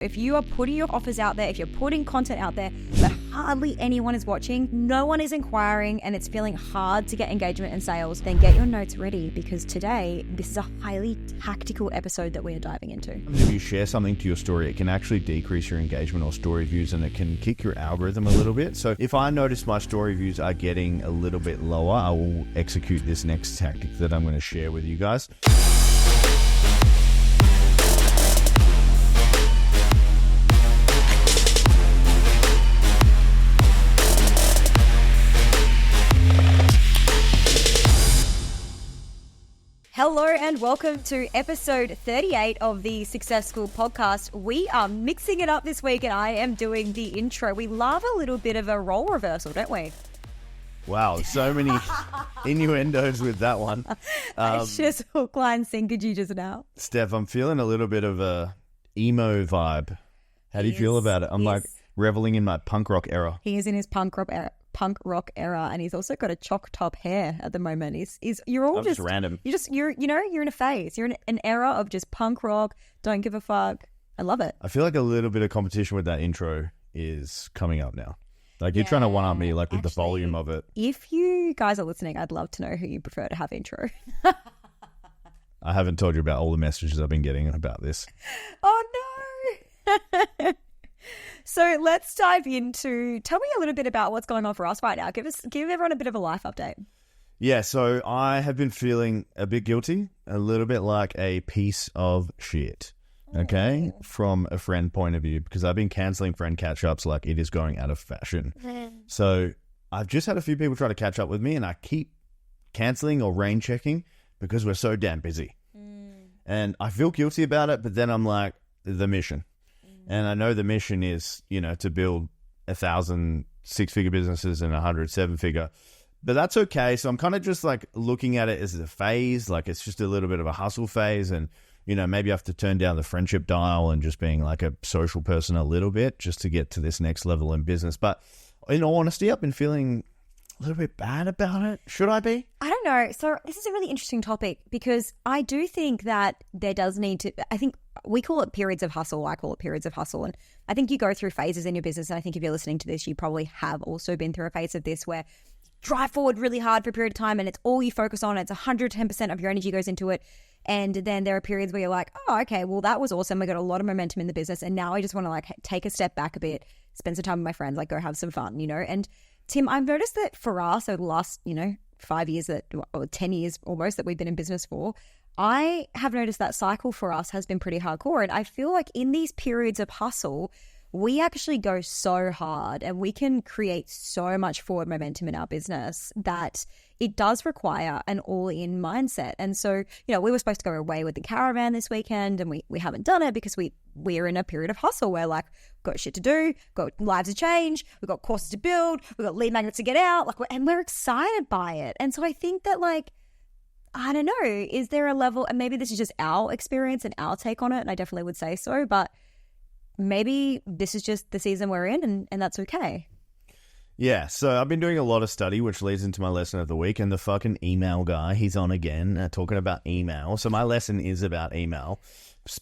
If you are putting your offers out there, if you're putting content out there, but hardly anyone is watching, no one is inquiring, and it's feeling hard to get engagement and sales, then get your notes ready, because today, this is a highly tactical episode that we are diving into. If you share something to your story, it can actually decrease your engagement or story views, and it can kick your algorithm a little bit. So if I notice my story views are getting a little bit lower, I will execute this next tactic that I'm going to share with you guys. Hello and welcome to episode 38 of the Success School podcast. We are mixing it up this week and I am doing the intro. We love a little bit of a role reversal, don't we? Wow, so many innuendos with that one. It's just hook, line, sinker you just now. Steph, I'm feeling a little bit of a emo vibe. How do you feel about it? I'm like reveling in my punk rock era. He is in his punk rock era, and he's also got a chalk top hair at the moment. You're all just random. You're in a phase. You're in an era of just punk rock. Don't give a fuck. I love it. I feel like a little bit of competition with that intro is coming up now. Like you're trying to one up me, like with the volume of it. If you guys are listening, I'd love to know who you prefer to have intro. I haven't told you about all the messages I've been getting about this. Oh no. So let's dive into, tell me a little bit about what's going on for us right now. Give everyone a bit of a life update. Yeah, so I have been feeling a bit guilty, a little bit like a piece of shit, okay, from a friend point of view, because I've been cancelling friend catch-ups like it is going out of fashion. So I've just had a few people try to catch up with me and I keep cancelling or rain checking because we're so damn busy. And I feel guilty about it, but then I'm like, the mission. And I know the mission is, to build 1,000 six-figure businesses and 100 seven-figure. But that's okay. So I'm kind of just like looking at it as a phase, like it's just a little bit of a hustle phase. And, maybe I have to turn down the friendship dial and just being like a social person a little bit just to get to this next level in business. But in all honesty, I've been feeling a little bit bad about it. Should I be? I don't know. So this is a really interesting topic because I do think that there does need to, I think we call it periods of hustle. I call it periods of hustle. And I think you go through phases in your business. And I think if you're listening to this, you probably have also been through a phase of this where you drive forward really hard for a period of time and it's all you focus on. It's 110% of your energy goes into it. And then there are periods where you're like, oh, okay, well, that was awesome. We got a lot of momentum in the business. And now I just want to take a step back a bit, spend some time with my friends, go have some fun, And Tim, I've noticed that for us over the last, 5 years or 10 years almost that we've been in business for, I have noticed that cycle for us has been pretty hardcore. And I feel like in these periods of hustle, we actually go so hard and we can create so much forward momentum in our business that it does require an all-in mindset. And so, we were supposed to go away with the caravan this weekend and we haven't done it because we're in a period of hustle where got shit to do, got lives to change, we've got courses to build, we've got lead magnets to get out, and we're excited by it. And so I think that I don't know, is there a level, and maybe this is just our experience and our take on it, and I definitely would say so, but maybe this is just the season we're in and that's okay. Yeah, so I've been doing a lot of study, which leads into my lesson of the week, and the fucking email guy, he's on again, talking about email. So my lesson is about email.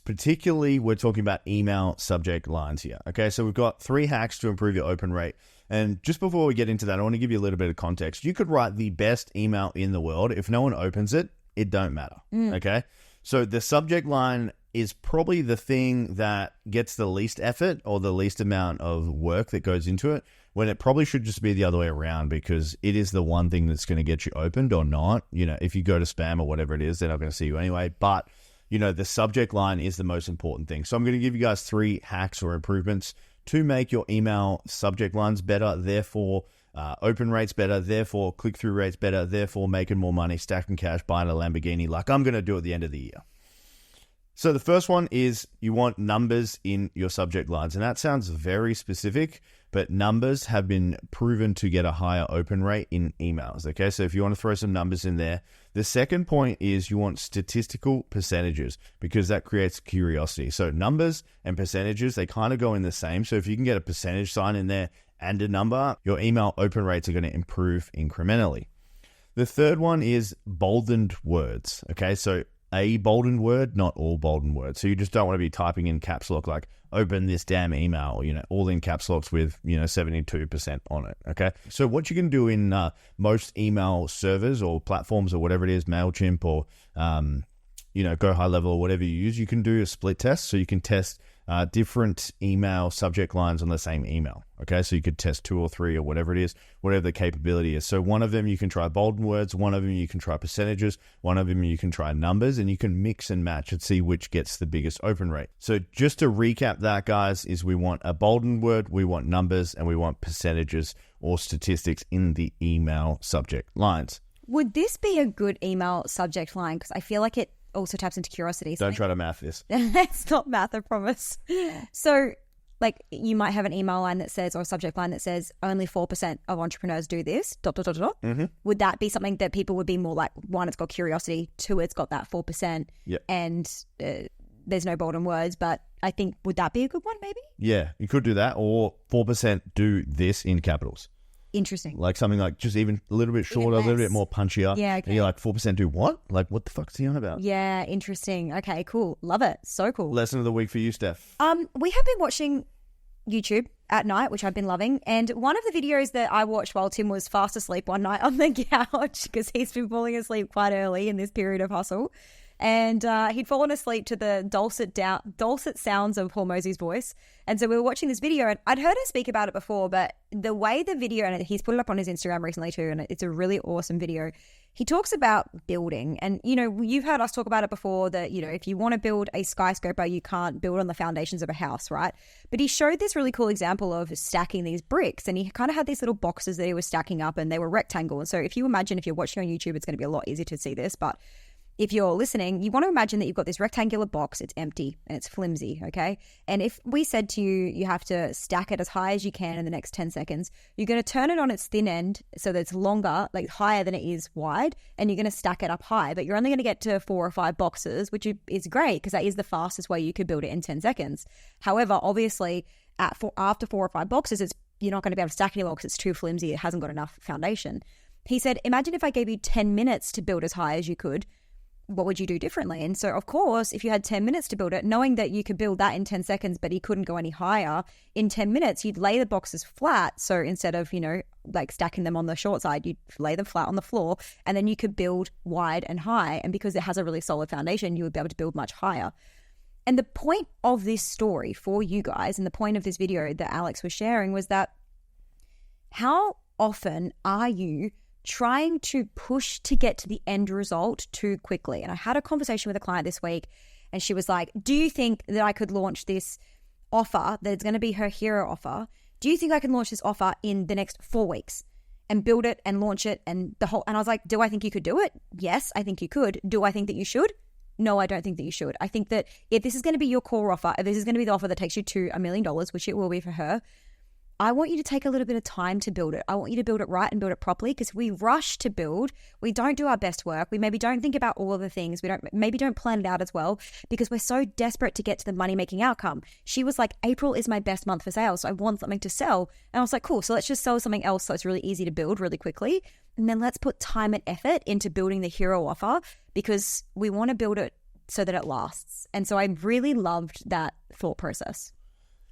Particularly, we're talking about email subject lines here. Okay, so we've got 3 hacks to improve your open rate. And just before we get into that, I want to give you a little bit of context. You could write the best email in the world. If no one opens it, it don't matter. Okay? So the subject line is probably the thing that gets the least effort or the least amount of work that goes into it, when it probably should just be the other way around, because it is the one thing that's going to get you opened or not. If you go to spam or whatever it is, they're not going to see you anyway. But, the subject line is the most important thing. So I'm going to give you guys 3 hacks or improvements to make your email subject lines better, therefore open rates better, therefore click-through rates better, therefore making more money, stacking cash, buying a Lamborghini like I'm going to do at the end of the year. So the first one is you want numbers in your subject lines. And that sounds very specific, but numbers have been proven to get a higher open rate in emails. Okay, so if you want to throw some numbers in there. The second point is you want statistical percentages, because that creates curiosity. So numbers and percentages, they kind of go in the same. So if you can get a percentage sign in there and a number, your email open rates are going to improve incrementally. The third one is boldened words. Okay, so a bolden word, not all bolden words. So you just don't want to be typing in caps lock like open this damn email, all in caps locks with, 72% on it. Okay. So what you can do in most email servers or platforms or whatever it is, MailChimp or, Go High Level or whatever you use, you can do a split test. So you can test different email subject lines on the same email. Okay, so you could test 2 or 3 or whatever it is, whatever the capability is. So one of them you can try bolden words, one of them you can try percentages, one of them you can try numbers, and you can mix and match and see which gets the biggest open rate. So just to recap that, guys, is we want a bolden word, we want numbers, and we want percentages or statistics in the email subject lines. Would this be a good email subject line? Because I feel like it also taps into curiosity. Don't try to math this. It's not math, I promise. So, like, you might have an email line that says, or a subject line that says, only 4% of entrepreneurs do this, ... Mm-hmm. Would that be something that people would be more like, 1, it's got curiosity, 2, it's got that 4%, yep. And there's no bolden words, but I think, would that be a good one maybe? Yeah, you could do that, or 4% do this in capitals. Interesting. Like something like just even a little bit shorter, a little bit more punchier. Yeah, okay. And you're like, 4% do what? Like, what the fuck is he on about? Yeah, interesting. Okay, cool. Love it. So cool. Lesson of the week for you, Steph. We have been watching YouTube at night, which I've been loving. And one of the videos that I watched while Tim was fast asleep one night on the couch, because he's been falling asleep quite early in this period of hustle. And he'd fallen asleep to the dulcet sounds of Hormozi's voice. And so we were watching this video, and I'd heard her speak about it before, but the way the video, and he's put it up on his Instagram recently too, and it's a really awesome video. He talks about building, and you've heard us talk about it before that, if you want to build a skyscraper, you can't build on the foundations of a house, right? But he showed this really cool example of stacking these bricks, and he kind of had these little boxes that he was stacking up, and they were rectangle. And so if you're watching on YouTube, it's going to be a lot easier to see this, but if you're listening, you want to imagine that you've got this rectangular box, it's empty and it's flimsy, okay? And if we said to you, you have to stack it as high as you can in the next 10 seconds, you're going to turn it on its thin end so that it's longer, like higher than it is wide, and you're going to stack it up high, but you're only going to get to 4 or 5 boxes, which is great because that is the fastest way you could build it in 10 seconds. However, obviously, after 4 or 5 boxes, you're not going to be able to stack anymore because it's too flimsy, it hasn't got enough foundation. He said, imagine if I gave you 10 minutes to build as high as you could, what would you do differently? And so, of course, if you had 10 minutes to build it, knowing that you could build that in 10 seconds, but he couldn't go any higher, in 10 minutes, you'd lay the boxes flat. So instead of, like stacking them on the short side, you'd lay them flat on the floor, and then you could build wide and high. And because it has a really solid foundation, you would be able to build much higher. And the point of this story for you guys, and the point of this video that Alex was sharing, was that how often are you trying to push to get to the end result too quickly? And I had a conversation with a client this week, and she was like, do you think that I could launch this offer that it's going to be her hero offer? Do you think I can launch this offer in the next 4 weeks and build it and launch it and the whole? And I was like, do I think you could do it? Yes, I think you could. Do I think that you should? No, I don't think that you should. I think that if this is going to be your core offer, if this is going to be the offer that takes you to $1 million, which it will be for her, I want you to take a little bit of time to build it. I want you to build it right and build it properly, because we rush to build. We don't do our best work. We maybe don't think about all of the things. We don't plan it out as well, because we're so desperate to get to the money-making outcome. She was like, April is my best month for sales, so I want something to sell. And I was like, cool, so let's just sell something else so it's really easy to build really quickly. And then let's put time and effort into building the hero offer, because we want to build it so that it lasts. And so I really loved that thought process.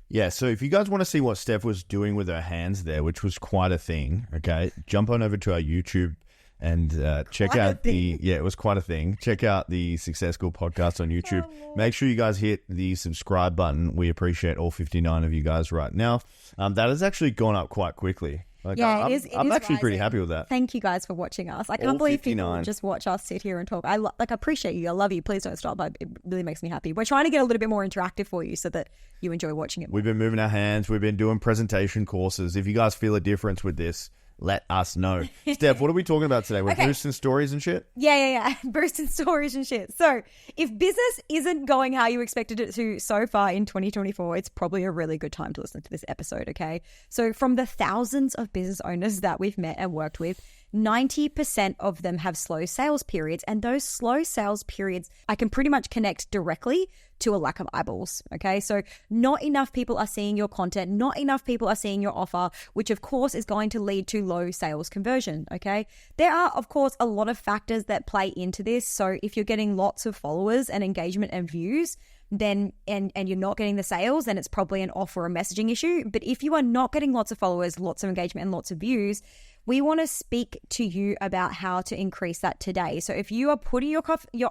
Yeah, so if you guys want to see what Steph was doing with her hands there, which was quite a thing, okay, jump on over to our YouTube and check out it was quite a thing. Check out the Success School podcast on YouTube. Make sure you guys hit the subscribe button. We appreciate all 59 of you guys right now. That has actually gone up quite quickly. Like, yeah, I'm actually pretty happy with that. Thank you guys for watching us. I can't believe people just watch us sit here and talk. I appreciate you. I love you. Please don't stop. It really makes me happy. We're trying to get a little bit more interactive for you so that you enjoy watching it more. We've been moving our hands. We've been doing presentation courses. If you guys feel a difference with this, let us know. Steph, what are we talking about today? We're boosting stories and shit? Yeah. Boosting stories and shit. So if business isn't going how you expected it to so far in 2024, it's probably a really good time to listen to this episode, okay? So from the thousands of business owners that we've met and worked with, 90% of them have slow sales periods. And those slow sales periods, I can pretty much connect directly to a lack of eyeballs. Okay. So not enough people are seeing your content, not enough people are seeing your offer, which of course is going to lead to low sales conversion. Okay. There are, of course, a lot of factors that play into this. So if you're getting lots of followers and engagement and views, then and you're not getting the sales, then it's probably an offer or a messaging issue. But if you are not getting lots of followers, lots of engagement, and lots of views, we want to speak to you about how to increase that today. So if you are putting your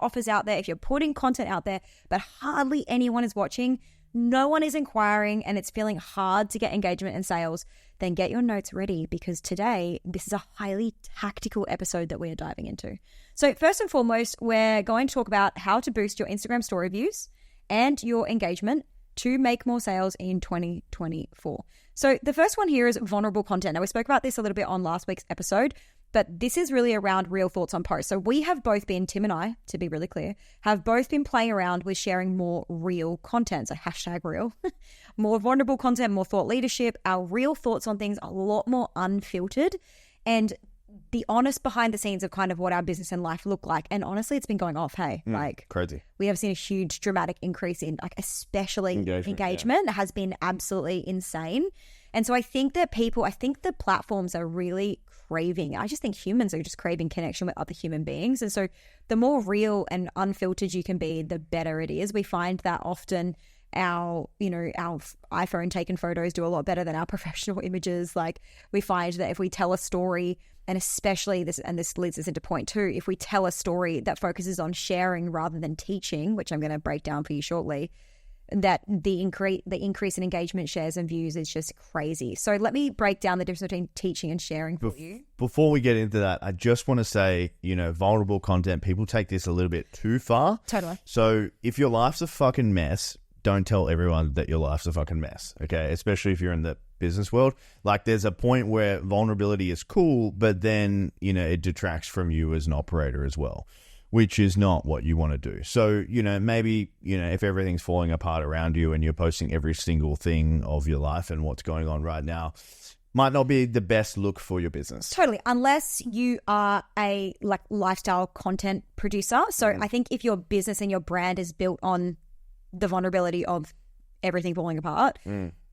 offers out there, if you're putting content out there, but hardly anyone is watching, no one is inquiring, and it's feeling hard to get engagement and sales, then get your notes ready, because today, this is a highly tactical episode that we are diving into. So first and foremost, we're going to talk about how to boost your Instagram story views and your engagement to make more sales in 2024. So the first one here is vulnerable content. Now, we spoke about this a little bit on last week's episode, but this is really around real thoughts on posts. So we have both been, Tim and I, to be really clear, have both been playing around with sharing more real content. So hashtag real, more vulnerable content, more thought leadership, our real thoughts on things, a lot more unfiltered, and the honest behind the scenes of kind of what our business and life look like. And honestly, it's been going off. Hey, like crazy. We have seen a huge dramatic increase in like especially engagement has been absolutely insane. And so I think that the platforms are really craving. I just think humans are just craving connection with other human beings. And so the more real and unfiltered you can be, the better it is. We find that often our iPhone taken photos do a lot better than our professional images. Like we find that if we tell a story, and especially this leads us into point 2, if we tell a story that focuses on sharing rather than teaching, which I'm going to break down for you shortly, that the increase in engagement, shares, and views is just crazy. So let me break down the difference between teaching and sharing for you. Before we get into that, I just want to say, vulnerable content, people take this a little bit too far. Totally. So if your life's a fucking mess, don't tell everyone that your life's a fucking mess, okay? Especially if you're in the business world. Like there's a point where vulnerability is cool, but then, it detracts from you as an operator as well, which is not what you want to do. So, maybe, if everything's falling apart around you and you're posting every single thing of your life and what's going on right now, might not be the best look for your business. Totally. Unless you are a lifestyle content producer. So I think if your business and your brand is built on the vulnerability of everything falling apart,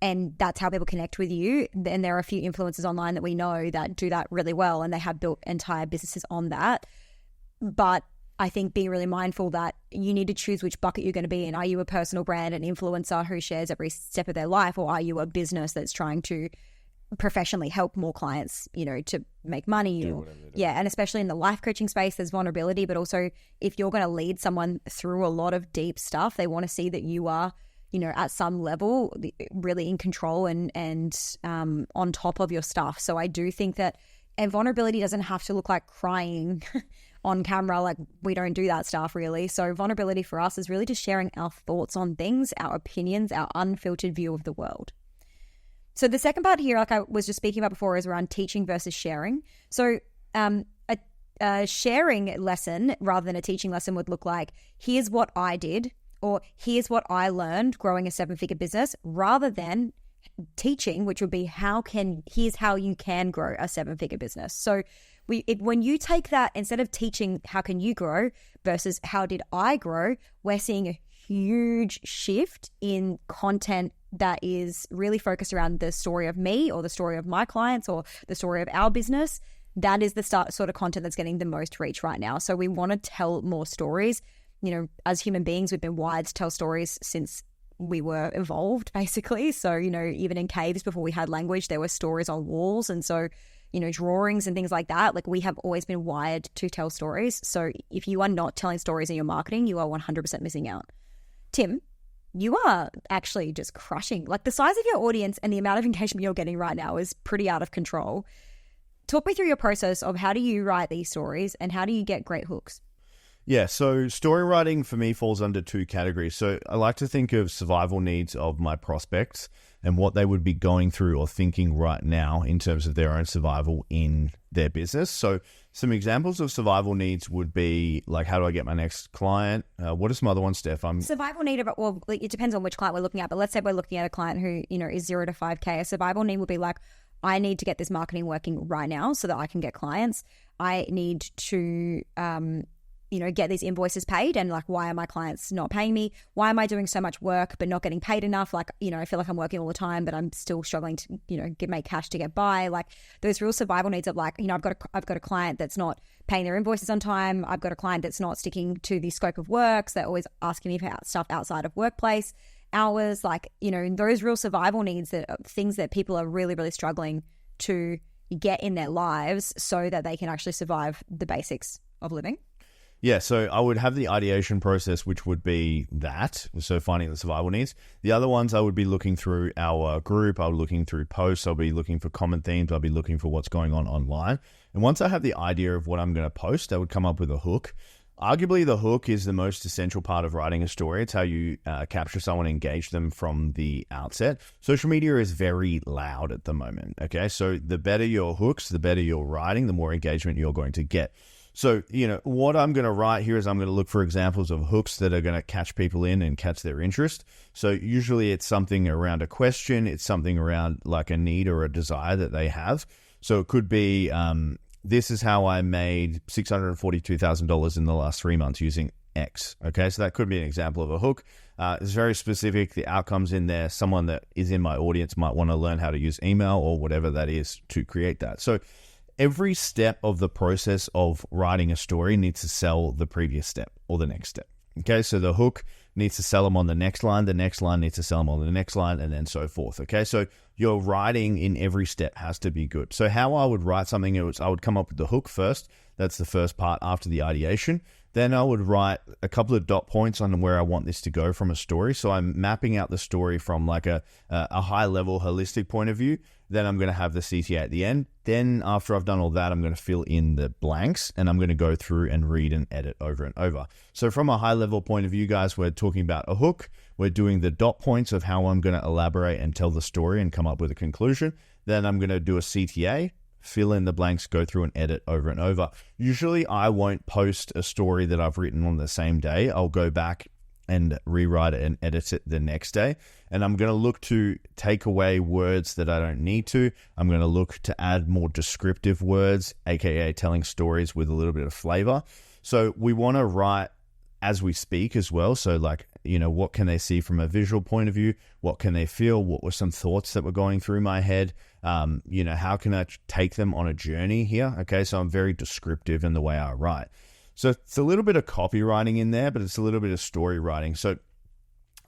and that's how people connect with you, then there are a few influencers online that we know that do that really well, and they have built entire businesses on that. But I think being really mindful that you need to choose which bucket you're going to be in. Are you a personal brand, an influencer who shares every step of their life, or are you a business that's trying to professionally help more clients, to make money? And especially in the life coaching space, there's vulnerability, but also if you're going to lead someone through a lot of deep stuff, they want to see that you are, at some level really in control and on top of your stuff. So I do think that, and vulnerability doesn't have to look like crying on camera. Like we don't do that stuff really. So vulnerability for us is really just sharing our thoughts on things, our opinions, our unfiltered view of the world. So the second part here, like I was just speaking about before, is around teaching versus sharing. So a sharing lesson rather than a teaching lesson would look like, here's what I did, or here's what I learned growing a 7-figure business, rather than teaching, which would be here's how you can grow a 7-figure business. So when you take that, instead of teaching how can you grow versus how did I grow, we're seeing a huge shift in content that is really focused around the story of me or the story of my clients or the story of our business. That is the sort of content that's getting the most reach right now. So we want to tell more stories. As human beings, we've been wired to tell stories since we were evolved, basically. So, even in caves before we had language, there were stories on walls. And so, drawings and things like that, like we have always been wired to tell stories. So if you are not telling stories in your marketing, you are 100% missing out. Tim, you are actually just crushing. Like the size of your audience and the amount of engagement you're getting right now is pretty out of control. Talk me through your process of how do you write these stories and how do you get great hooks? Yeah, so story writing for me falls under 2 categories. So I like to think of survival needs of my prospects and what they would be going through or thinking right now in terms of their own survival in their business. So some examples of survival needs would be like, how do I get my next client? What are some other ones, Steph? Survival need, it depends on which client we're looking at. But let's say we're looking at a client who, is 0 to 5K. A survival need would be like, I need to get this marketing working right now so that I can get clients. I need to, get these invoices paid, and like, why are my clients not paying me? Why am I doing so much work but not getting paid enough? Like, I feel like I'm working all the time, but I'm still struggling to, make cash to get by. Like those real survival needs of like, I've got a client that's not paying their invoices on time. I've got a client that's not sticking to the scope of works. They're always asking me for stuff outside of workplace hours. Like, those real survival needs that are things that people are really, really struggling to get in their lives so that they can actually survive the basics of living. Yeah, so I would have the ideation process, which would be that, so finding the survival needs. The other ones I would be looking through our group, I'll be looking through posts, I'll be looking for common themes, I'll be looking for what's going on online. And once I have the idea of what I'm going to post, I would come up with a hook. Arguably, the hook is the most essential part of writing a story. It's how you capture someone, engage them from the outset. Social media is very loud at the moment, okay? So the better your hooks, the better your writing, the more engagement you're going to get. So, what I'm going to write here is I'm going to look for examples of hooks that are going to catch people in and catch their interest. So usually it's something around a question. It's something around like a need or a desire that they have. So it could be, this is how I made $642,000 in the last 3 months using X. Okay, so that could be an example of a hook. It's very specific. The outcomes in there, someone that is in my audience might want to learn how to use email or whatever that is to create that. So every step of the process of writing a story needs to sell the previous step or the next step. Okay, so the hook needs to sell them on the next line needs to sell them on the next line, and then so forth. Okay, so your writing in every step has to be good. So how I would write something is I would come up with the hook first. That's the first part after the ideation. Then I would write a couple of dot points on where I want this to go from a story. So I'm mapping out the story from like a high level holistic point of view. Then I'm going to have the CTA at the end. Then after I've done all that, I'm going to fill in the blanks and I'm going to go through and read and edit over and over. So from a high level point of view, guys, we're talking about a hook. We're doing the dot points of how I'm going to elaborate and tell the story and come up with a conclusion. Then I'm going to do a CTA, fill in the blanks, go through and edit over and over. Usually I won't post a story that I've written on the same day. I'll go back and rewrite it and edit it the next day. And I'm going to look to take away words that I don't need to. I'm going to look to add more descriptive words, aka telling stories with a little bit of flavor. So we want to write as we speak as well. So like, what can they see from a visual point of view? What can they feel? What were some thoughts that were going through my head? How can I take them on a journey here? Okay, so I'm very descriptive in the way I write. So it's a little bit of copywriting in there, but it's a little bit of story writing. So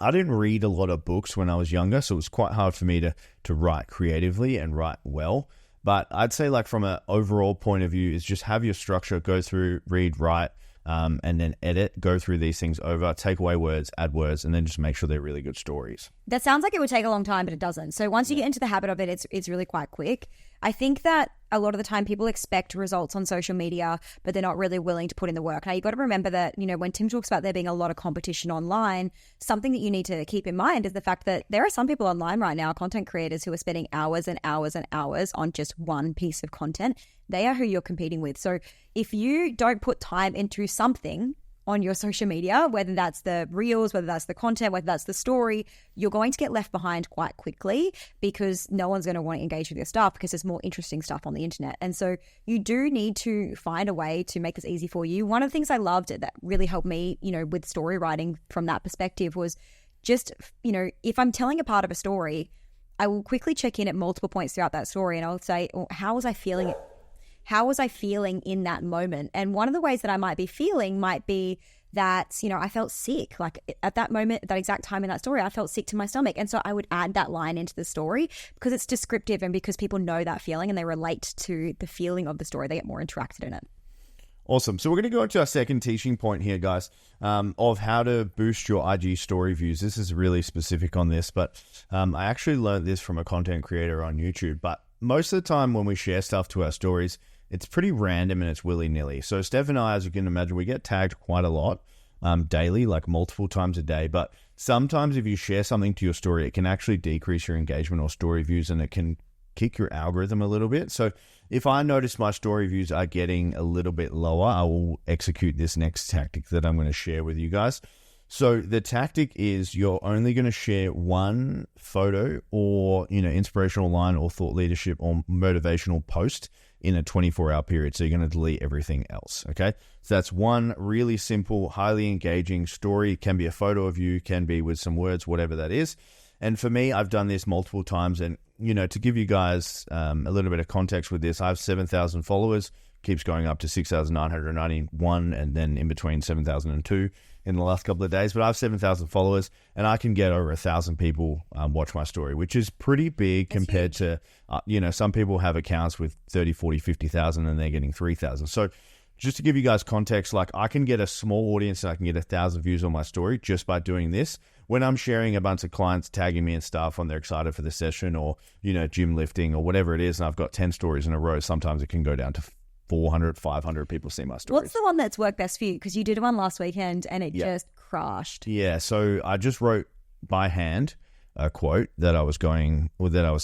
I didn't read a lot of books when I was younger, so it was quite hard for me to write creatively and write well. But I'd say like from an overall point of view is just have your structure, go through, read, write, and then edit, go through these things over, take away words, add words, and then just make sure they're really good stories. That sounds like it would take a long time, but it doesn't. So once you get into the habit of it, it's really quite quick. I think that a lot of the time people expect results on social media, but they're not really willing to put in the work. Now, you've got to remember that, when Tim talks about there being a lot of competition online, something that you need to keep in mind is the fact that there are some people online right now, content creators, who are spending hours and hours and hours on just one piece of content. They are who you're competing with. So if you don't put time into something on your social media, whether that's the reels, whether that's the content, whether that's the story, you're going to get left behind quite quickly because no one's going to want to engage with your stuff because there's more interesting stuff on the internet. And so you do need to find a way to make this easy for you. One of the things I loved that really helped me, with story writing from that perspective was just, if I'm telling a part of a story, I will quickly check in at multiple points throughout that story and I'll say, how was I feeling? How was I feeling in that moment? And one of the ways that I might be feeling might be that, I felt sick. Like at that moment, at that exact time in that story, I felt sick to my stomach. And so I would add that line into the story because it's descriptive and because people know that feeling and they relate to the feeling of the story. They get more interacted in it. Awesome. So we're going to go into our second teaching point here, guys, of how to boost your IG story views. This is really specific on this, but I actually learned this from a content creator on YouTube. But most of the time when we share stuff to our stories, it's pretty random and it's willy-nilly. So Steph and I, as you can imagine, we get tagged quite a lot daily, like multiple times a day. But sometimes if you share something to your story, it can actually decrease your engagement or story views and it can kick your algorithm a little bit. So if I notice my story views are getting a little bit lower, I will execute this next tactic that I'm going to share with you guys. So the tactic is you're only going to share one photo or, inspirational line or thought leadership or motivational post in a 24-hour period. So you're going to delete everything else, okay? So that's one really simple, highly engaging story. It can be a photo of you, can be with some words, whatever that is. And for me, I've done this multiple times. And, to give you guys a little bit of context with this, I have 7,000 followers, keeps going up to 6,991, and then in between 7,002 in the last couple of days. But I have 7,000 followers, and I can get over 1,000 people watch my story, which is pretty big compared to, some people have accounts with 30, 40, 50,000 and they're getting 3,000. So just to give you guys context, like I can get a small audience and I can get 1,000 views on my story just by doing this. When I'm sharing a bunch of clients tagging me and stuff when they're excited for the session or, gym lifting or whatever it is, and I've got 10 stories in a row, sometimes it can go down to 400, 500 people see my stories. What's the one that's worked best for you? Because you did one last weekend and it just crashed. Yeah, so I just wrote by hand a quote that I was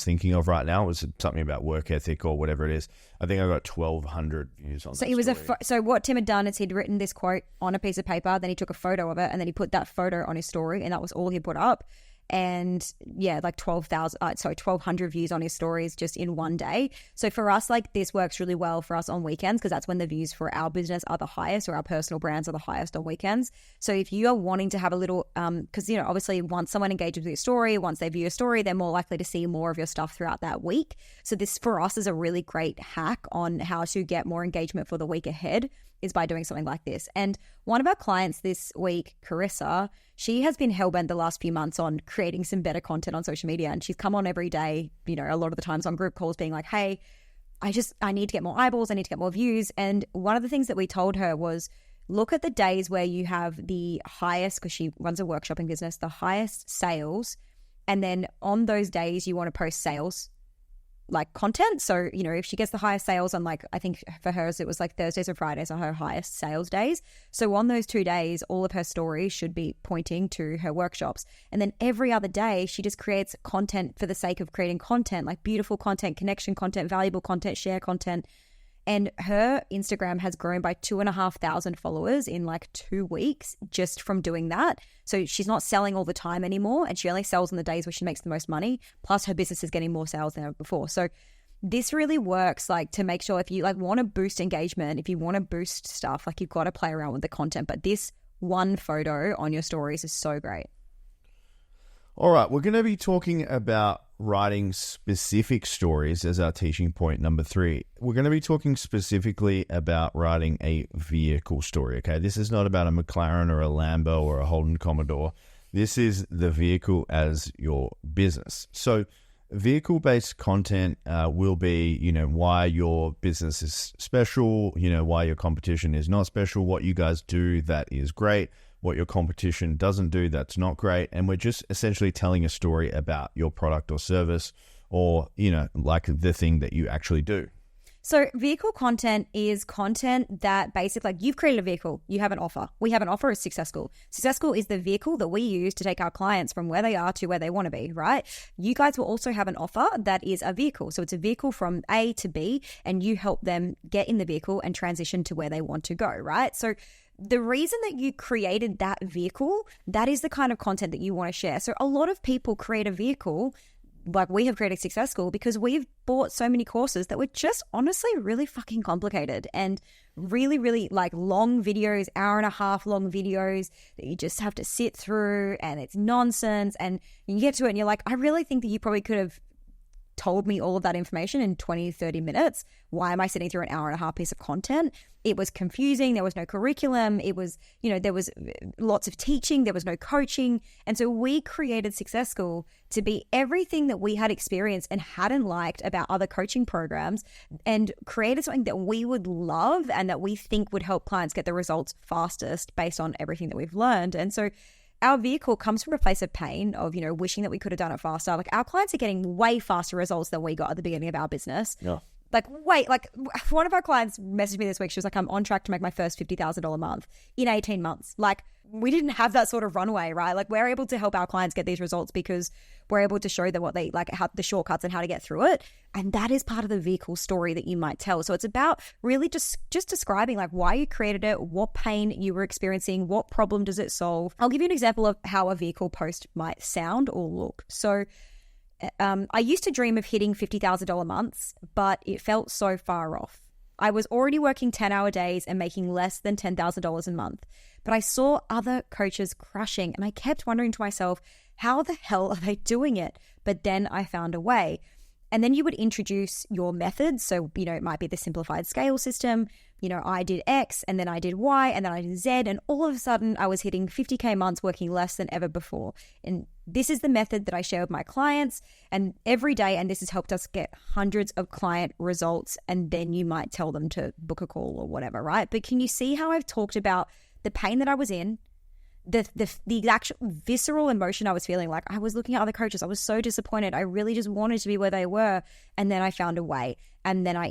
thinking of right now. It was something about work ethic or whatever it is. I think I got 1,200 views on that. So it was story. So what Tim had done is he'd written this quote on a piece of paper, then he took a photo of it, and then he put that photo on his story, and that was all he put up. And like 1,200 views on his stories just in one day. So for us, like this works really well for us on weekends because that's when the views for our business are the highest, or our personal brands are the highest on weekends. So if you are wanting to have a little, because obviously once someone engages with your story, once they view your story, they're more likely to see more of your stuff throughout that week. So this for us is a really great hack on how to get more engagement for the week ahead, is by doing something like this. And one of our clients this week, Carissa, she has been hellbent the last few months on creating some better content on social media. And she's come on every day, a lot of the times on group calls being like, hey, I need to get more eyeballs. I need to get more views. And one of the things that we told her was, look at the days where you have the highest, because she runs a workshopping business, the highest sales. And then on those days, you want to post sales like content. So, if she gets the highest sales on I think for hers, it was like Thursdays or Fridays are her highest sales days. So on those 2 days, all of her stories should be pointing to her workshops. And then every other day, she just creates content for the sake of creating content, like beautiful content, connection content, valuable content, share content. And her Instagram has grown by 2,500 followers in 2 weeks just from doing that. So she's not selling all the time anymore, and she only sells on the days where she makes the most money. Plus her business is getting more sales than ever before. So this really works to make sure if you want to boost engagement, if you want to boost stuff, you've got to play around with the content. But this one photo on your stories is so great. All right, we're going to be talking about writing specific stories as our teaching point number 3. We're going to be talking specifically about writing a vehicle story, okay? This is not about a McLaren or a Lambo or a Holden Commodore. This is the vehicle as your business. So vehicle-based content will be, why your business is special, why your competition is not special, what you guys do that is great, what your competition doesn't do that's not great. And we're just essentially telling a story about your product or service or, the thing that you actually do. So vehicle content is content that basically, you've created a vehicle, you have an offer. We have an offer, is Success School. Success School is the vehicle that we use to take our clients from where they are to where they want to be, right? You guys will also have an offer that is a vehicle. So it's a vehicle from A to B, and you help them get in the vehicle and transition to where they want to go, right? So the reason that you created that vehicle, that is the kind of content that you want to share. So a lot of people create a vehicle like we have created Success School because we've bought so many courses that were just honestly really fucking complicated and really, really long videos, 1.5 hour long videos that you just have to sit through, and it's nonsense. And you get to it and you're like, I really think that you probably could have told me all of that information in 20, 30 minutes. Why am I sitting through an 1.5 hour piece of content? It was confusing. There was no curriculum. It was, there was lots of teaching. There was no coaching. And so we created Success School to be everything that we had experienced and hadn't liked about other coaching programs, and created something that we would love and that we think would help clients get the results fastest based on everything that we've learned. And so our vehicle comes from a place of pain of, wishing that we could have done it faster. Our clients are getting way faster results than we got at the beginning of our business. Yeah. Like, wait, like one of our clients messaged me this week. She was like, I'm on track to make my first $50,000 a month in 18 months. Like, we didn't have that sort of runway, right? Like, we're able to help our clients get these results because we're able to show them what they like, how the shortcuts and how to get through it. And that is part of the vehicle story that you might tell. So it's about really just describing like why you created it, what pain you were experiencing, what problem does it solve. I'll give you an example of how a vehicle post might sound or look. So I used to dream of hitting $50,000 months, but it felt so far off. I was already working 10-hour days and making less than $10,000 a month, but I saw other coaches crushing and I kept wondering to myself, how the hell are they doing it? But then I found a way. And then you would introduce your methods. So, it might be the simplified scale system. I did X and then I did Y and then I did Z. And all of a sudden I was hitting 50K months working less than ever before. And this is the method that I share with my clients and every day. And this has helped us get hundreds of client results. And then you might tell them to book a call or whatever, right? But can you see how I've talked about the pain that I was in, the actual visceral emotion I was feeling? Like I was looking at other coaches. I was so disappointed. I really just wanted to be where they were. And then I found a way. And then I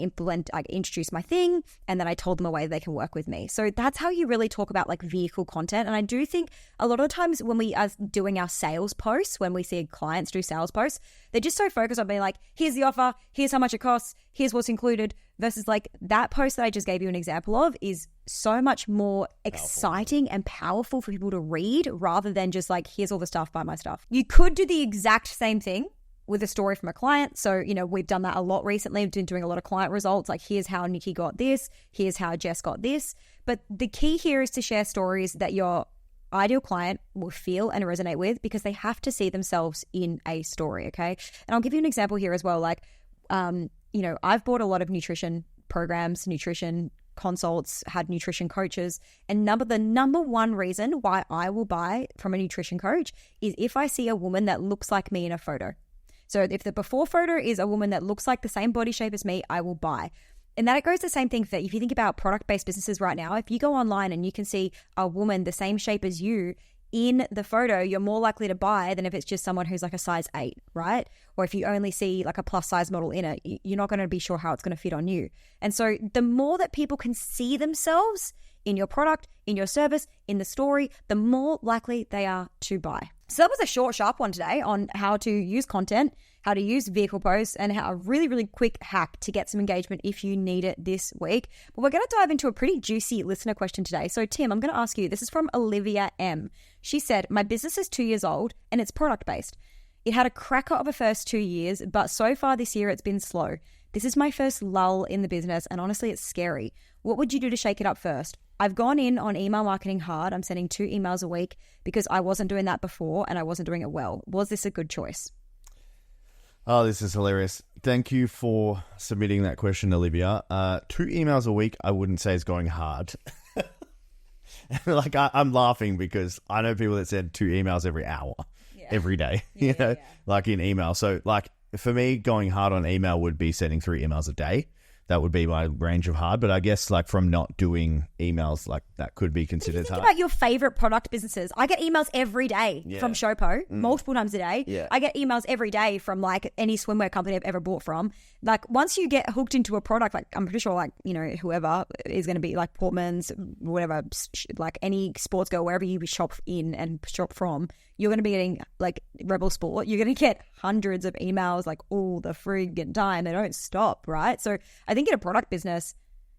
introduced my thing. And then I told them a way they can work with me. So that's how you really talk about like vehicle content. And I do think a lot of the times when we are doing our sales posts, when we see clients do sales posts, they're just so focused on being like, here's the offer, here's how much it costs, here's what's included, versus like that post that I just gave you an example of is so much more exciting and powerful for people to read rather than just like, here's all the stuff, buy my stuff. You could do the exact same thing with a story from a client. So, we've done that a lot recently. We've been doing a lot of client results. Like, here's how Nikki got this. Here's how Jess got this. But the key here is to share stories that your ideal client will feel and resonate with because they have to see themselves in a story, okay? And I'll give you an example here as well. Like, I've bought a lot of nutrition programs, nutrition consults, had nutrition coaches. And the number one reason why I will buy from a nutrition coach is if I see a woman that looks like me in a photo. So if the before photo is a woman that looks like the same body shape as me, I will buy. And that it goes the same thing for if you think about product-based businesses right now, if you go online and you can see a woman the same shape as you in the photo, you're more likely to buy than if it's just someone who's like a size 8, right? Or if you only see like a plus size model in it, you're not going to be sure how it's going to fit on you. And so the more that people can see themselves in your product, in your service, in the story, the more likely they are to buy. So that was a short, sharp one today on how to use content, how to use vehicle posts, and how a really, really quick hack to get some engagement if you need it this week. But we're going to dive into a pretty juicy listener question today. So Tim, I'm going to ask you, this is from Olivia M. She said, my business is 2 years old and it's product-based. It had a cracker of a first 2 years, but so far this year it's been slow. This is my first lull in the business and honestly it's scary. What would you do to shake it up first? I've gone in on email marketing hard. I'm sending 2 emails a week because I wasn't doing that before and I wasn't doing it well. Was this a good choice? Oh, this is hilarious. Thank you for submitting that question, Olivia. 2 emails a week, I wouldn't say is going hard. I'm laughing because I know people that send 2 emails every hour, every day, like in email. So like for me, going hard on email would be sending 3 emails a day. That would be my range of hard. But I guess like from not doing emails, like that could be considered think hard. About your favorite product businesses. I get emails every day from Showpo, multiple times a day. Yeah. I get emails every day from like any swimwear company I've ever bought from. Like once you get hooked into a product, like I'm pretty sure like, whoever is going to be like Portman's, whatever, like any sports girl, wherever you shop in and shop from, you're going to be getting like Rebel Sport. You're going to get hundreds of emails like all the friggin' time. They don't stop, right? So I think in a product business,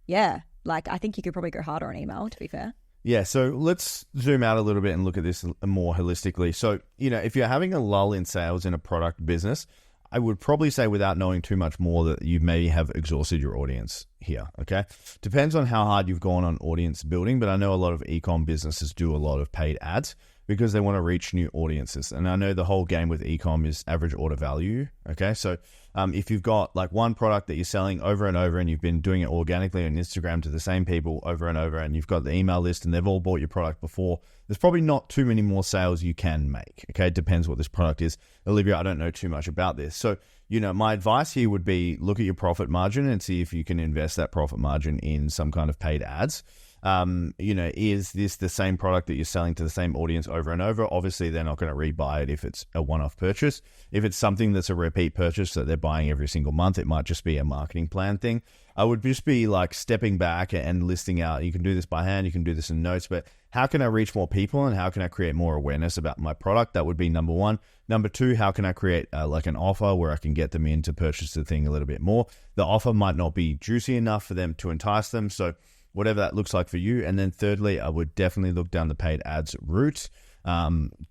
like I think you could probably go harder on email, to be fair. Yeah, so let's zoom out a little bit and look at this more holistically. So, if you're having a lull in sales in a product business, I would probably say without knowing too much more that you may have exhausted your audience here, okay? Depends on how hard you've gone on audience building, but I know a lot of e-com businesses do a lot of paid ads because they want to reach new audiences. And I know the whole game with e-com is average order value, okay? So if you've got like one product that you're selling over and over and you've been doing it organically on Instagram to the same people over and over and you've got the email list and they've all bought your product before, there's probably not too many more sales you can make, okay? It depends what this product is. Olivia, I don't know too much about this. So, my advice here would be look at your profit margin and see if you can invest that profit margin in some kind of paid ads. Is this the same product that you're selling to the same audience over and over? Obviously, they're not going to rebuy it if it's a one-off purchase. If it's something that's a repeat purchase that they're buying every single month, it might just be a marketing plan thing. I would just be like stepping back and listing out, you can do this by hand, you can do this in notes, but how can I reach more people and how can I create more awareness about my product? That would be number one. Number two, how can I create like an offer where I can get them in to purchase the thing a little bit more? The offer might not be juicy enough for them to entice them. So whatever that looks like for you. And then thirdly, I would definitely look down the paid ads route.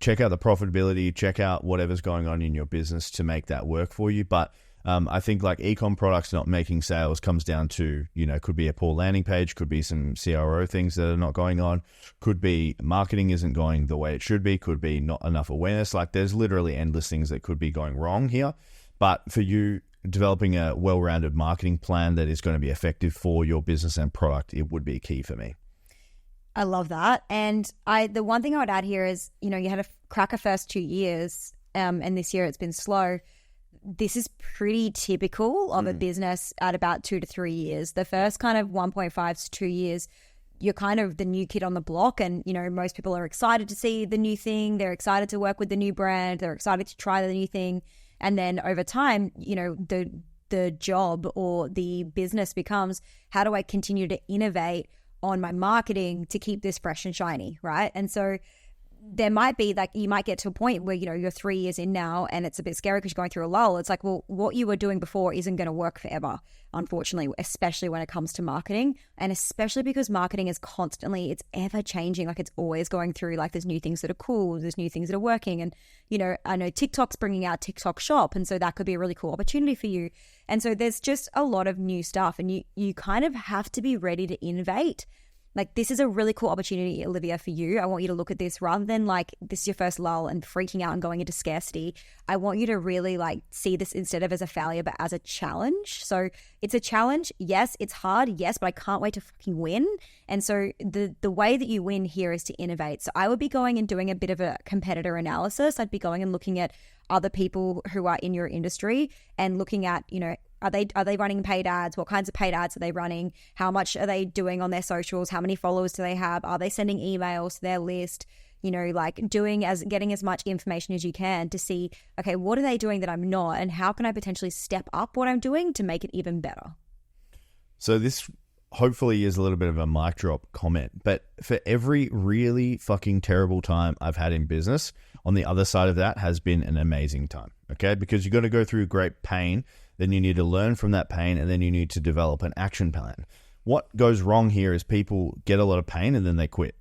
Check out the profitability, check out whatever's going on in your business to make that work for you. But I think like ecom products not making sales comes down to, could be a poor landing page, could be some CRO things that are not going on, could be marketing isn't going the way it should be, could be not enough awareness. Like there's literally endless things that could be going wrong here. But for you, developing a well-rounded marketing plan that is going to be effective for your business and product, it would be key for me. I love that. And the one thing I would add here is, you had a cracker first 2 years, and this year it's been slow. This is pretty typical of a business at about 2 to 3 years. The first kind of 1.5 to 2 years, you're kind of the new kid on the block, and most people are excited to see the new thing. They're excited to work with the new brand. They're excited to try the new thing. And then over time, the job or the business becomes, how do I continue to innovate on my marketing to keep this fresh and shiny, right? And so there might be like, you might get to a point where, you're 3 years in now and it's a bit scary because you're going through a lull. It's like, well, what you were doing before isn't going to work forever, unfortunately, especially when it comes to marketing. And especially because marketing is constantly, it's ever changing. Like it's always going through, like there's new things that are cool, there's new things that are working. And, I know TikTok's bringing out TikTok Shop. And so that could be a really cool opportunity for you. And so there's just a lot of new stuff, and you kind of have to be ready to innovate. Like this is a really cool opportunity, Olivia, for you. I want you to look at this rather than like this is your first lull and freaking out and going into scarcity. I want you to really like see this instead of as a failure, but as a challenge. So it's a challenge. Yes, it's hard. Yes, but I can't wait to fucking win. And so the way that you win here is to innovate. So I would be going and doing a bit of a competitor analysis. I'd be going and looking at other people who are in your industry and looking at, are they running paid ads? What kinds of paid ads are they running? How much are they doing on their socials? How many followers do they have? Are they sending emails to their list? Getting as much information as you can to see, okay, what are they doing that I'm not? And how can I potentially step up what I'm doing to make it even better? So this hopefully is a little bit of a mic drop comment, but for every really fucking terrible time I've had in business, on the other side of that has been an amazing time, okay? Because you've got to go through great pain, then you need to learn from that pain, and then you need to develop an action plan. What goes wrong here is people get a lot of pain and then they quit,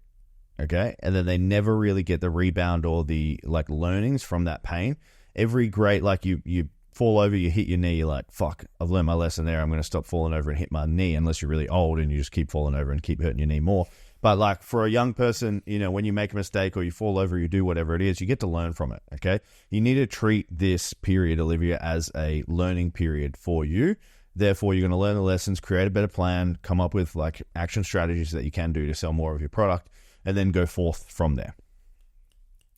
okay? And then they never really get the rebound or the like learnings from that pain. Every great, like you fall over, you hit your knee, you're like, fuck, I've learned my lesson there. I'm going to stop falling over and hit my knee, unless you're really old and you just keep falling over and keep hurting your knee more. But like for a young person, when you make a mistake or you fall over, you do whatever it is, you get to learn from it, okay? You need to treat this period, Olivia, as a learning period for you. Therefore, you're going to learn the lessons, create a better plan, come up with like action strategies that you can do to sell more of your product, and then go forth from there.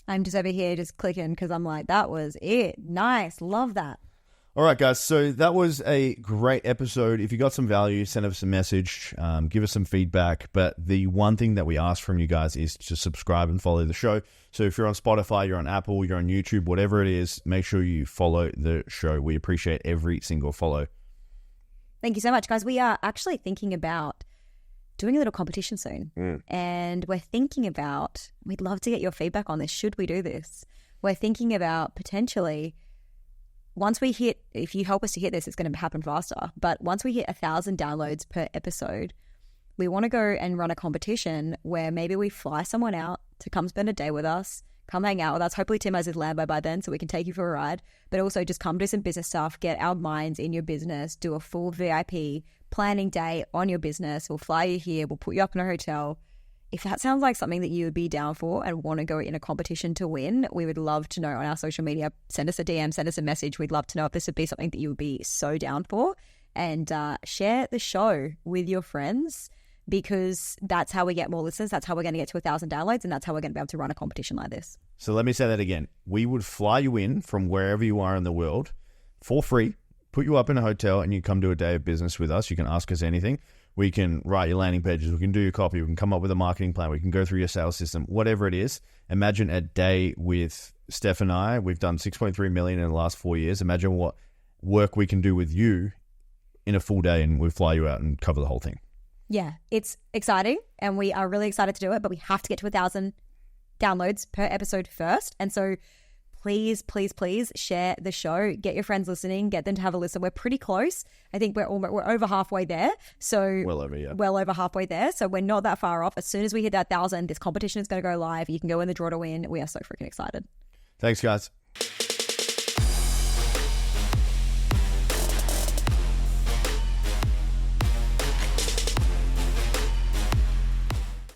I'm just over here just clicking because I'm like, that was it. Nice. Love that. All right, guys. So that was a great episode. If you got some value, send us a message, give us some feedback. But the one thing that we ask from you guys is to subscribe and follow the show. So if you're on Spotify, you're on Apple, you're on YouTube, whatever it is, make sure you follow the show. We appreciate every single follow. Thank you so much, guys. We are actually thinking about doing a little competition soon. And we're thinking about, we'd love to get your feedback on this. Should we do this? We're thinking about potentially, once we hit, if you help us to hit this, it's going to happen faster. But once we hit 1,000 downloads per episode, we want to go and run a competition where maybe we fly someone out to come spend a day with us, come hang out with us. Hopefully Tim has his Lambo by then so we can take you for a ride. But also just come do some business stuff, get our minds in your business, do a full VIP planning day on your business. We'll fly you here. We'll put you up in a hotel. If that sounds like something that you would be down for and want to go in a competition to win, we would love to know on our social media. Send us a DM, send us a message. We'd love to know if this would be something that you would be so down for. And share the show with your friends, because that's how we get more listeners. That's how we're going to get to 1,000 downloads, and that's how we're going to be able to run a competition like this. So let me say that again. We would fly you in from wherever you are in the world for free, put you up in a hotel, and you come to a day of business with us. You can ask us anything. We can write your landing pages. We can do your copy. We can come up with a marketing plan. We can go through your sales system, whatever it is. Imagine a day with Steph and I. We've done 6.3 million in the last 4 years. Imagine what work we can do with you in a full day, and we fly you out and cover the whole thing. Yeah, it's exciting, and we are really excited to do it, but we have to get to 1,000 downloads per episode first. And so please, please, please share the show. Get your friends listening. Get them to have a listen. We're pretty close. I think we're over halfway there. So well over halfway there. So we're not that far off. As soon as we hit that 1,000, this competition is going to go live. You can go in the draw to win. We are so freaking excited. Thanks, guys.